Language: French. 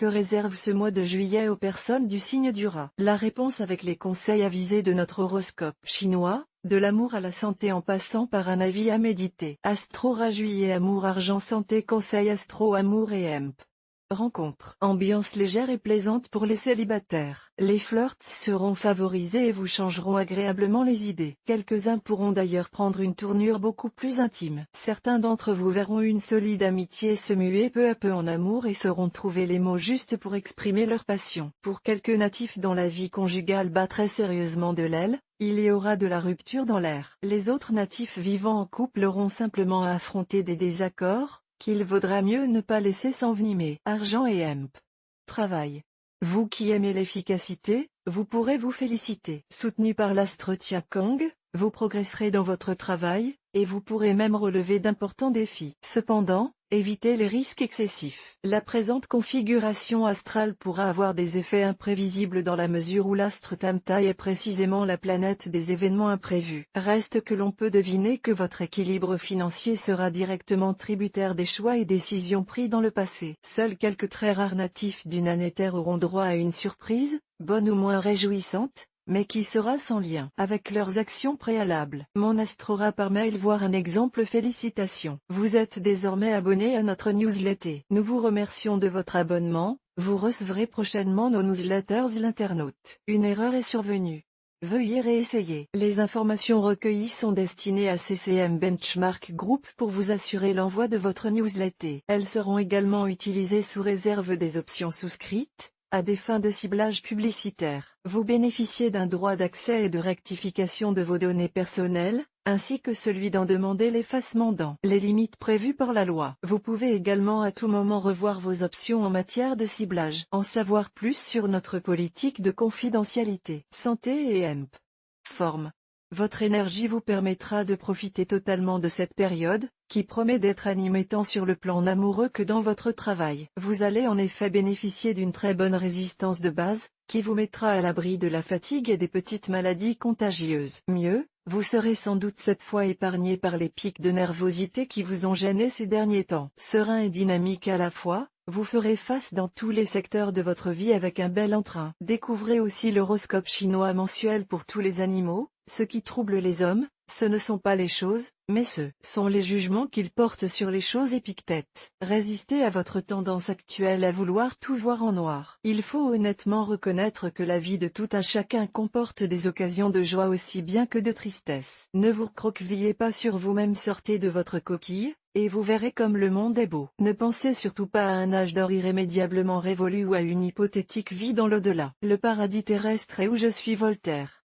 Que réserve ce mois de juillet aux personnes du signe du Rat? La réponse avec les conseils avisés de notre horoscope chinois, de l'amour à la santé en passant par un avis à méditer. Astro Rat juillet amour argent santé conseil astro amour et hemp. Rencontre. Ambiance légère et plaisante pour les célibataires. Les flirts seront favorisés et vous changeront agréablement les idées. Quelques-uns pourront d'ailleurs prendre une tournure beaucoup plus intime. Certains d'entre vous verront une solide amitié se muer peu à peu en amour et sauront trouver les mots justes pour exprimer leur passion. Pour quelques natifs dont la vie conjugale bat très sérieusement de l'aile, il y aura de la rupture dans l'air. Les autres natifs vivant en couple auront simplement à affronter des désaccords, qu'il vaudra mieux ne pas laisser s'envenimer. Argent et hemp. Travail. Vous qui aimez l'efficacité, vous pourrez vous féliciter. Soutenu par l'astre Tia Kang, vous progresserez dans votre travail, et vous pourrez même relever d'importants défis. Cependant, évitez les risques excessifs. La présente configuration astrale pourra avoir des effets imprévisibles dans la mesure où l'astre Tamtai est précisément la planète des événements imprévus. Reste que l'on peut deviner que votre équilibre financier sera directement tributaire des choix et décisions pris dans le passé. Seuls quelques très rares natifs d'une année terre auront droit à une surprise, bonne ou moins réjouissante, mais qui sera sans lien avec leurs actions préalables. Mon Astrora par mail voir un exemple. Félicitations. Vous êtes désormais abonné à notre newsletter. Nous vous remercions de votre abonnement, vous recevrez prochainement nos newsletters. L'internaute. Une erreur est survenue. Veuillez réessayer. Les informations recueillies sont destinées à CCM Benchmark Group pour vous assurer l'envoi de votre newsletter. Elles seront également utilisées sous réserve des options souscrites, à des fins de ciblage publicitaire. Vous bénéficiez d'un droit d'accès et de rectification de vos données personnelles, ainsi que celui d'en demander l'effacement dans les limites prévues par la loi. Vous pouvez également à tout moment revoir vos options en matière de ciblage. En savoir plus sur notre politique de confidentialité. Santé et hemp. Forme. Votre énergie vous permettra de profiter totalement de cette période, qui promet d'être animée tant sur le plan amoureux que dans votre travail. Vous allez en effet bénéficier d'une très bonne résistance de base, qui vous mettra à l'abri de la fatigue et des petites maladies contagieuses. Mieux, vous serez sans doute cette fois épargné par les pics de nervosité qui vous ont gêné ces derniers temps. Serein et dynamique à la fois, vous ferez face dans tous les secteurs de votre vie avec un bel entrain. Découvrez aussi l'horoscope chinois mensuel pour tous les animaux. Ce qui trouble les hommes, ce ne sont pas les choses, mais ce sont les jugements qu'ils portent sur les choses. Épictète. Résistez à votre tendance actuelle à vouloir tout voir en noir. Il faut honnêtement reconnaître que la vie de tout un chacun comporte des occasions de joie aussi bien que de tristesse. Ne vous recroquevillez pas sur vous-même, sortez de votre coquille, et vous verrez comme le monde est beau. Ne pensez surtout pas à un âge d'or irrémédiablement révolu ou à une hypothétique vie dans l'au-delà. Le paradis terrestre est où je suis Voltaire.